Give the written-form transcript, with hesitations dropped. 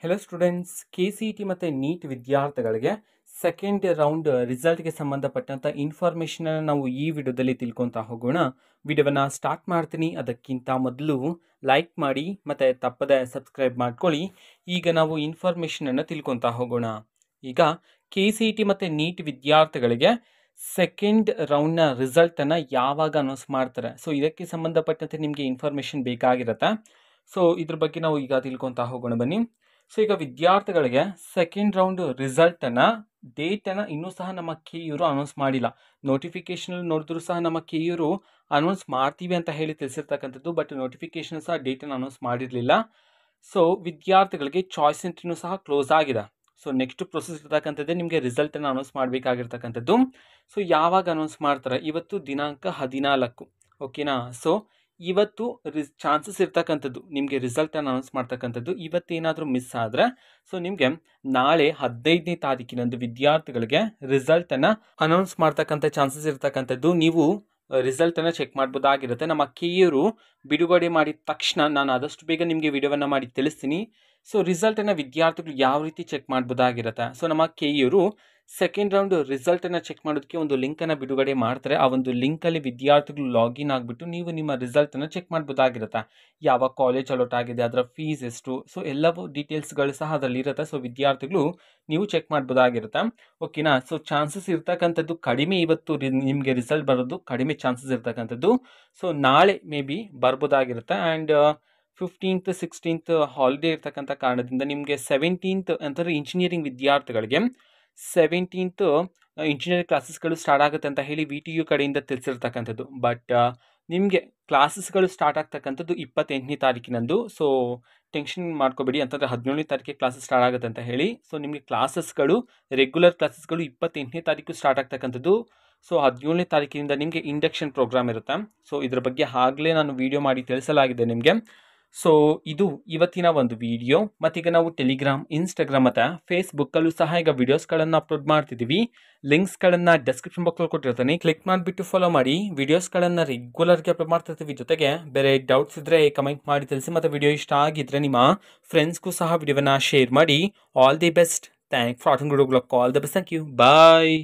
Hello students, KCET ಮತ್ತು neat ವಿದ್ಯಾರ್ಥಿಗಳಿಗೆ second round ರಿಸಲ್ಟ್ಗೆ ಸಂಬಂಧಪಟ್ಟಂಥ ಇನ್ಫಾರ್ಮೇಷನ್ ನಾವು ಈ ವಿಡಿಯೋದಲ್ಲಿ ತಿಳ್ಕೊತಾ ಹೋಗೋಣ. ವಿಡಿಯೋವನ್ನು ಸ್ಟಾರ್ಟ್ ಮಾಡ್ತೀನಿ. ಅದಕ್ಕಿಂತ ಮೊದಲು ಲೈಕ್ ಮಾಡಿ ಮತ್ತು ತಪ್ಪದೆ ಸಬ್ಸ್ಕ್ರೈಬ್ ಮಾಡ್ಕೊಳ್ಳಿ. ಈಗ ನಾವು ಇನ್ಫಾರ್ಮೇಷನನ್ನು ತಿಳ್ಕೊತಾ ಹೋಗೋಣ. ಈಗ KCET ಮತ್ತು ನೀಟ್ ವಿದ್ಯಾರ್ಥಿಗಳಿಗೆ ಸೆಕೆಂಡ್ ರೌಂಡ್ನ ರಿಸಲ್ಟನ್ನು ಯಾವಾಗ ಅನೌನ್ಸ್ ಮಾಡ್ತಾರೆ, ಸೊ ಇದಕ್ಕೆ ಸಂಬಂಧಪಟ್ಟಂತೆ ನಿಮಗೆ ಇನ್ಫಾರ್ಮೇಷನ್ ಬೇಕಾಗಿರುತ್ತೆ. ಸೊ ಇದ್ರ ಬಗ್ಗೆ ನಾವು ಈಗ ತಿಳ್ಕೊತಾ ಹೋಗೋಣ ಬನ್ನಿ. ಸೊ ಈಗ ವಿದ್ಯಾರ್ಥಿಗಳಿಗೆ ಸೆಕೆಂಡ್ ರೌಂಡ್ ರಿಸಲ್ಟನ್ನು ಡೇಟನ್ನು ಇನ್ನೂ ಸಹ ನಮ್ಮ KEಯವರು ಅನೌನ್ಸ್ ಮಾಡಿಲ್ಲ. ನೋಟಿಫಿಕೇಶನ್ ನೋಡಿದ್ರು ಸಹ ನಮ್ಮ KEಯವರು ಅನೌನ್ಸ್ ಮಾಡ್ತೀವಿ ಅಂತ ಹೇಳಿ ತಿಳಿಸಿರ್ತಕ್ಕಂಥದ್ದು, ಬಟ್ ನೋಟಿಫಿಕೇಶನ್ ಸಹ ಡೇಟನ್ನು ಅನೌನ್ಸ್ ಮಾಡಿರಲಿಲ್ಲ. ಸೊ ವಿದ್ಯಾರ್ಥಿಗಳಿಗೆ ಚಾಯ್ಸ್ ಸೆಂಟ್ರಿನೂ ಸಹ ಕ್ಲೋಸ್ ಆಗಿದೆ. ಸೊ ನೆಕ್ಸ್ಟ್ ಪ್ರೊಸೆಸ್ ಇರ್ತಕ್ಕಂಥದ್ದೇ ನಿಮಗೆ ರಿಸಲ್ಟನ್ನು ಅನೌನ್ಸ್ ಮಾಡಬೇಕಾಗಿರ್ತಕ್ಕಂಥದ್ದು. ಸೊ ಯಾವಾಗ ಅನೌನ್ಸ್ ಮಾಡ್ತಾರೆ? ಇವತ್ತು ದಿನಾಂಕ 14, ಓಕೆನಾ? ಸೊ ಇವತ್ತು ಚಾನ್ಸಸ್ ಇರ್ತಕ್ಕಂಥದ್ದು ನಿಮಗೆ ರಿಸಲ್ಟನ್ನು ಅನೌನ್ಸ್ ಮಾಡ್ತಕ್ಕಂಥದ್ದು. ಇವತ್ತೇನಾದರೂ ಮಿಸ್ ಆದರೆ ಸೊ ನಿಮಗೆ ನಾಳೆ 15ನೇ ತಾರೀಕಿನಂದು ವಿದ್ಯಾರ್ಥಿಗಳಿಗೆ ರಿಸಲ್ಟನ್ನು ಅನೌನ್ಸ್ ಮಾಡ್ತಕ್ಕಂಥ ಚಾನ್ಸಸ್ ಇರ್ತಕ್ಕಂಥದ್ದು. ನೀವು ರಿಸಲ್ಟನ್ನು ಚೆಕ್ ಮಾಡ್ಬೋದಾಗಿರುತ್ತೆ. ನಮ್ಮ KEಯವರು ಬಿಡುಗಡೆ ಮಾಡಿದ ತಕ್ಷಣ ನಾನು ಆದಷ್ಟು ಬೇಗ ನಿಮಗೆ ವಿಡಿಯೋವನ್ನು ಮಾಡಿ ತಿಳಿಸ್ತೀನಿ. ಸೊ ರಿಸಲ್ಟನ್ನು ವಿದ್ಯಾರ್ಥಿಗಳು ಯಾವ ರೀತಿ ಚೆಕ್ ಮಾಡ್ಬೋದಾಗಿರುತ್ತೆ? ಸೊ ನಮ್ಮ KEಯವರು ಸೆಕೆಂಡ್ ರೌಂಡ್ ರಿಸಲ್ಟನ್ನು ಚೆಕ್ ಮಾಡೋದಕ್ಕೆ ಒಂದು ಲಿಂಕನ್ನು ಬಿಡುಗಡೆ ಮಾಡ್ತಾರೆ. ಆ ಒಂದು ಲಿಂಕಲ್ಲಿ ವಿದ್ಯಾರ್ಥಿಗಳು ಲಾಗಿನ್ ಆಗಿಬಿಟ್ಟು ನೀವು ನಿಮ್ಮ ರಿಸಲ್ಟನ್ನು ಚೆಕ್ ಮಾಡ್ಬೋದಾಗಿರುತ್ತೆ. ಯಾವ ಕಾಲೇಜ್ ಅಲೋಟ್ ಆಗಿದೆ, ಅದರ ಫೀಸ್ ಎಷ್ಟು, ಸೊ ಎಲ್ಲವೂ ಡೀಟೇಲ್ಸ್ಗಳು ಸಹ ಅದರಲ್ಲಿ ಇರುತ್ತೆ. ಸೊ ವಿದ್ಯಾರ್ಥಿಗಳು ನೀವು ಚೆಕ್ ಮಾಡ್ಬೋದಾಗಿರುತ್ತೆ, ಓಕೆನಾ? ಸೊ ಚಾನ್ಸಸ್ ಇರ್ತಕ್ಕಂಥದ್ದು ಕಡಿಮೆ. ಇವತ್ತು ನಿಮಗೆ ರಿಸಲ್ಟ್ ಬರೋದು ಕಡಿಮೆ ಚಾನ್ಸಸ್ ಇರ್ತಕ್ಕಂಥದ್ದು. ಸೊ ನಾಳೆ ಮೇ ಬಿ ಬರ್ಬೋದಾಗಿರುತ್ತೆ. ಆ್ಯಂಡ್ 15th 16th ಹಾಲಿಡೇ ಇರ್ತಕ್ಕಂಥ ಕಾರಣದಿಂದ ನಿಮಗೆ 17th ಅಂತಂದರೆ ಇಂಜಿನಿಯರಿಂಗ್ ವಿದ್ಯಾರ್ಥಿಗಳಿಗೆ 17th ಇಂಜಿನಿಯರಿಂಗ್ ಕ್ಲಾಸಸ್ಗಳು ಸ್ಟಾರ್ಟ್ ಆಗುತ್ತೆ ಅಂತ ಹೇಳಿ VTU ಕಡೆಯಿಂದ ತಿಳಿಸಿರ್ತಕ್ಕಂಥದ್ದು. ಬಟ್ ನಿಮಗೆ ಕ್ಲಾಸಸ್ಗಳು ಸ್ಟಾರ್ಟ್ ಆಗ್ತಕ್ಕಂಥದ್ದು 28ನೇ ತಾರೀಕಿನಂದು. ಸೊ ಟೆನ್ಷನ್ ಮಾಡ್ಕೋಬೇಡಿ, ಅಂತಂದರೆ 17ನೇ ತಾರೀಕಿಗೆ ಕ್ಲಾಸಸ್ ಸ್ಟಾರ್ಟ್ ಆಗುತ್ತೆ ಅಂತ ಹೇಳಿ. ಸೊ ನಿಮಗೆ ಕ್ಲಾಸಸ್ಗಳು ರೆಗ್ಯುಲರ್ ಕ್ಲಾಸಸ್ಗಳು 28ನೇ ತಾರೀಕು ಸ್ಟಾರ್ಟ್ ಆಗ್ತಕ್ಕಂಥದ್ದು. ಸೊ 17ನೇ ತಾರೀಕಿನಿಂದ ನಿಮಗೆ ಇಂಡಕ್ಷನ್ ಪ್ರೋಗ್ರಾಮ್ ಇರುತ್ತೆ. ಸೊ ಇದ್ರ ಬಗ್ಗೆ ಆಗಲೇ ನಾನು ವಿಡಿಯೋ ಮಾಡಿ ತಿಳಿಸಲಾಗಿದೆ ನಿಮಗೆ. ಸೊ ಇದು ಇವತ್ತಿನ ಒಂದು ವಿಡಿಯೋ. ಮತ್ತೀಗ ನಾವು ಟೆಲಿಗ್ರಾಮ್, ಇನ್ಸ್ಟಾಗ್ರಾಮ್ ಮತ್ತು ಫೇಸ್ಬುಕ್ಕಲ್ಲೂ ಸಹ ಈಗ ವಿಡಿಯೋಸ್ಗಳನ್ನು ಅಪ್ಲೋಡ್ ಮಾಡ್ತಿದ್ದೀವಿ. ಲಿಂಕ್ಸ್ಗಳನ್ನು ಡೆಸ್ಕ್ರಿಪ್ಷನ್ ಬಾಕ್ಸಲ್ಲಿ ಕೊಟ್ಟಿರ್ತೀನಿ, ಕ್ಲಿಕ್ ಮಾಡಿಬಿಟ್ಟು ಫಾಲೋ ಮಾಡಿ. ವಿಡಿಯೋಸ್ಗಳನ್ನು ರೆಗ್ಯುಲರ್ಗೆ ಅಪ್ಲೋಡ್ ಮಾಡ್ತಿರ್ತೀವಿ. ಜೊತೆಗೆ ಬೇರೆ ಡೌಟ್ಸ್ ಇದ್ದರೆ ಕಮೆಂಟ್ ಮಾಡಿ ತಿಳಿಸಿ. ಮತ್ತು ವಿಡಿಯೋ ಇಷ್ಟ ಆಗಿದ್ದರೆ ನಿಮ್ಮ ಫ್ರೆಂಡ್ಸ್ಗೂ ಸಹ ವಿಡಿಯೋವನ್ನು ಶೇರ್ ಮಾಡಿ. All the best. Thank for watching. All the best. Thank you. Bye.